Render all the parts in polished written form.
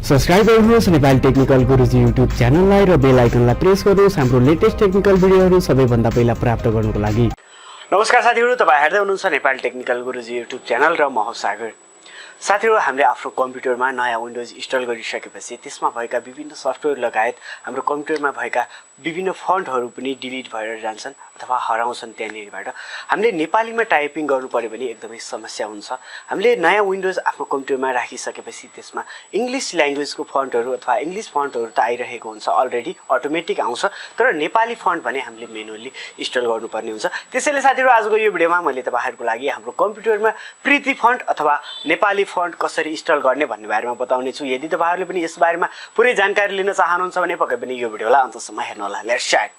Subscribe गर्नुहोस् Nepali technical गुरुजी YouTube च्यानललाई र बेल आइकनलाई प्रेस गर्नुहोस् हाम्रो लेटेस्ट टेक्निकल भिडियोहरू सबैभन्दा पहिला प्राप्त गर्नको लागि। नमस्कार साथीहरू, तपाईं हेर्दै हुनुहुन्छ नेपाली टेक्निकल गुरुजी युट्युब च्यानल र म सागर। साथीहरू, हामीले आफ्नो कम्प्युटरमा नयाँ विन्डोज इन्स्टल गरिसकेपछि त्यसमा भएका विभिन्न सफ्टवेयर लगायत हाम्रो कम्प्युटरमा भएका विभिन्न फन्टहरू पनि डिलिट भएर जान्छन् अथवा हराउँछन्। त्यहाँनिरबाट हामीले नेपालीमा टाइपिङ गर्नु पर्यो भने एकदमै समस्या हुन्छ। हामीले नयाँ विन्डोज आफ्नो कम्प्युटरमा राखिसकेपछि त्यसमा इङ्ग्लिस ल्याङ्ग्वेजको फन्टहरू अथवा इङ्ग्लिस फन्टहरू त आइरहेको हुन्छ, अलरेडी अटोमेटिक आउँछ, तर नेपाली फन्ट भने हामीले मेनुअली इन्स्टल गर्नुपर्ने हुन्छ। त्यसैले साथीहरू, आजको यो भिडियोमा मैले तपाईँहरूको लागि हाम्रो कम्प्युटरमा प्रीति फन्ट अथवा नेपाली फन्ट कसरी इन्स्टल गर्ने भन्ने बारेमा बताउने छु। यदि तपाईँहरूले पनि यस बारेमा पुरै जानकारी लिन चाहनुहुन्छ भने पक्कै पनि यो भिडियोलाई अन्तसम्म हेर्नु होला। Let's start.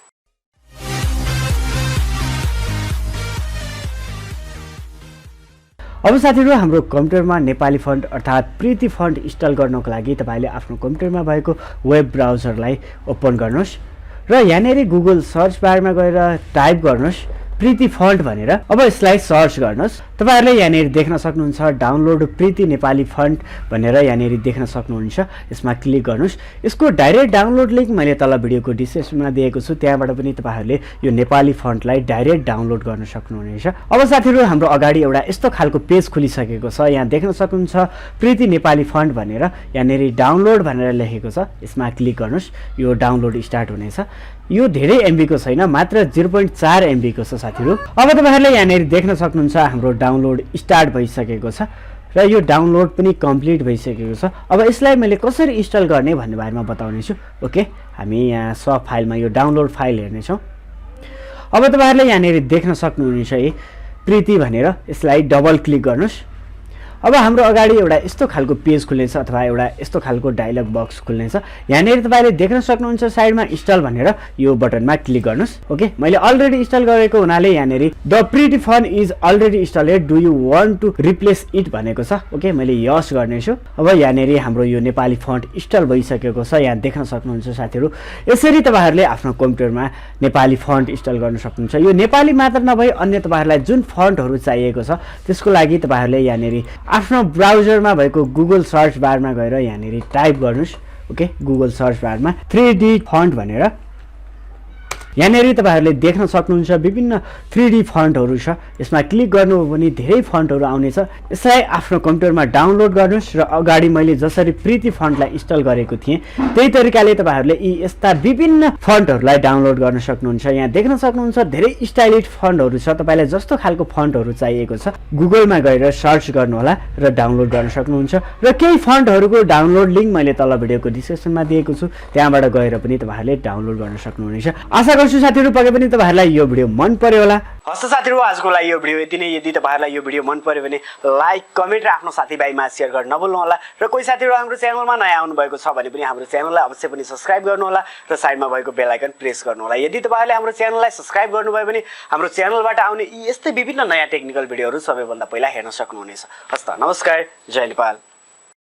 अब साथीहरू, हाम्रो कम्प्युटरमा नेपाली फन्ट अर्थात् प्रीति फन्ट इन्स्टल गर्नको लागि तपाईँले आफ्नो कम्प्युटरमा भएको वेब ब्राउजरलाई ओपन गर्नुहोस् र यहाँनिर गुगल सर्च बारमा गएर टाइप गर्नुहोस् प्रीति फन्ट भनेर। अब यसलाई सर्च गर्नुहोस्। तपाईहरुले यहाँनिर देख्न सक्नुहुन्छ डाउनलोड प्रीति नेपाली फन्ट भनेर यहाँनिर देख्न सक्नुहुन्छ। यसमा क्लिक गर्नुहोस्। यसको डाइरेक्ट डाउनलोड लिंक मैले तल भिडियोको डिस्क्रिप्सनमा दिएको छु, त्यहाँबाट पनि तपाईहरुले यो नेपाली फन्टलाई डाइरेक्ट डाउनलोड गर्न सक्नुहुनेछ। अब साथीहरु, हाम्रो अगाडि एउटा यस्तो खालको पेज खुलिसकेको छ। यहाँ देख्न सक्नुहुन्छ प्रीति नेपाली फन्ट भनेर यहाँनिर डाउनलोड भनेर लेखेको छ। यसमा क्लिक गर्नुहोस्। यो डाउनलोड स्टार्ट हुनेछ। यो धेरै एमबी को छैन, मात्र 0.4 एमबी को छ साथीहरु। अब तपाईहरुले यहाँनिर देख्न सक्नुहुन्छ हाम्रो डाउनलोड स्टार्ट भइसकेको छ र यो डाउनलोड पनि कम्प्लिट भइसकेको छ। अब यसलाई मैले कसरी इन्स्टल गर्ने भन्ने बारेमा बताउने छु। ओके, हामी यहाँ सब फाइलमा यो डाउनलोड फाइल हेर्ने छौं। अब तपाईहरुले यहाँनिर देख्न सक्नुहुन्छ प्रीति भनेर, यसलाई डबल क्लिक गर्नुहोस्। अब हाम्रो अगाडि एउटा यस्तो खालको पेज खुल्नेछ अथवा एउटा यस्तो खालको डायलग बक्स खुल्नेछ। यहाँनिर तपाईले देख्न सक्नुहुन्छ साइडमा इन्स्टल भनेर, यो बटनमा क्लिक गर्नुहोस्। ओके, मैले अलरेडी इन्स्टल गरेको हुनाले यहाँनिर the Preeti font is already installed, do you want to replace it भनेको छ। ओके, मैले यस गर्नेछु। अब यहाँनिर हाम्रो यो नेपाली फन्ट इन्स्टल भइसकेको छ। यहाँ देख्न सक्नुहुन्छ साथीहरु, यसरी तपाईहरुले आफ्नो कम्प्युटरमा नेपाली फन्ट इन्स्टल गर्न सक्नुहुन्छ। यो नेपाली मात्र नभई अन्य तपाईहरुलाई जुन फन्टहरू चाहिएको छ त्यसको लागि तपाईहरुले यहाँनिर आफ्नो ब्राउजरमा भएको गुगल सर्च बारमा गएर यहाँनिर टाइप गर्नुहोस्। ओके, गुगल सर्च बारमा 3D फन्ट भनेर यहाँनिर तपाईहरुले देख्न सक्नुहुन्छ विभिन्न 3D फन्टहरू छ। यसमा क्लिक गर्नुभयो भने धेरै फन्टहरू आउनेछ। यसलाई आफ्नो कम्प्युटरमा डाउनलोड गर्नुहोस् र अगाडि मैले जसरी प्रीति फन्टलाई इन्स्टल गरेको थिएँ त्यही तरिकाले तपाईहरुले यी यस्ता विभिन्न फन्टहरूलाई डाउनलोड गर्न सक्नुहुन्छ। यहाँ देख्न सक्नुहुन्छ धेरै स्टाइलिश फन्टहरू छ। तपाईलाई जस्तो खालको फन्टहरू चाहिएको छ गुगलमा गएर सर्च गर्नुहोला र डाउनलोड गर्न सक्नुहुन्छ। र केही फन्टहरूको डाउनलोड लिंक मैले तल भिडियोको डिस्क्रिप्सनमा दिएको छु, त्यहाँबाट गएर पनि तपाईहरुले डाउनलोड गर्न सक्नुहुनेछ। आशा गर्छु साथीहरु पक्कै पनि तपाईहरुलाई यो भिडियो मन पर्यो होला। हस् साथीहरु, आजको लागि यो भिडियो यति नै। यदि तपाईहरुलाई यो भिडियो मन पर्यो भने लाइक, कमेन्ट र आफ्नो साथीभाइमा शेयर गर्न नभुल्नु होला। र कोही साथीहरु हाम्रो च्यानलमा नयाँ आउनु भएको छ भने पनि हाम्रो च्यानललाई अवश्य पनि सब्स्क्राइब गर्नु होला र साइडमा भएको बेल आइकन प्रेस गर्नु होला। यदि तपाईहरुले हाम्रो च्यानललाई सब्स्क्राइब गर्नुभयो भने हाम्रो च्यानलबाट आउने यी यस्तै विभिन्न नयाँ टेक्निकल भिडियोहरू सबैभन्दा पहिला हेर्न सक्नुहुनेछ। हस् त, नमस्कार, जय नेपाल।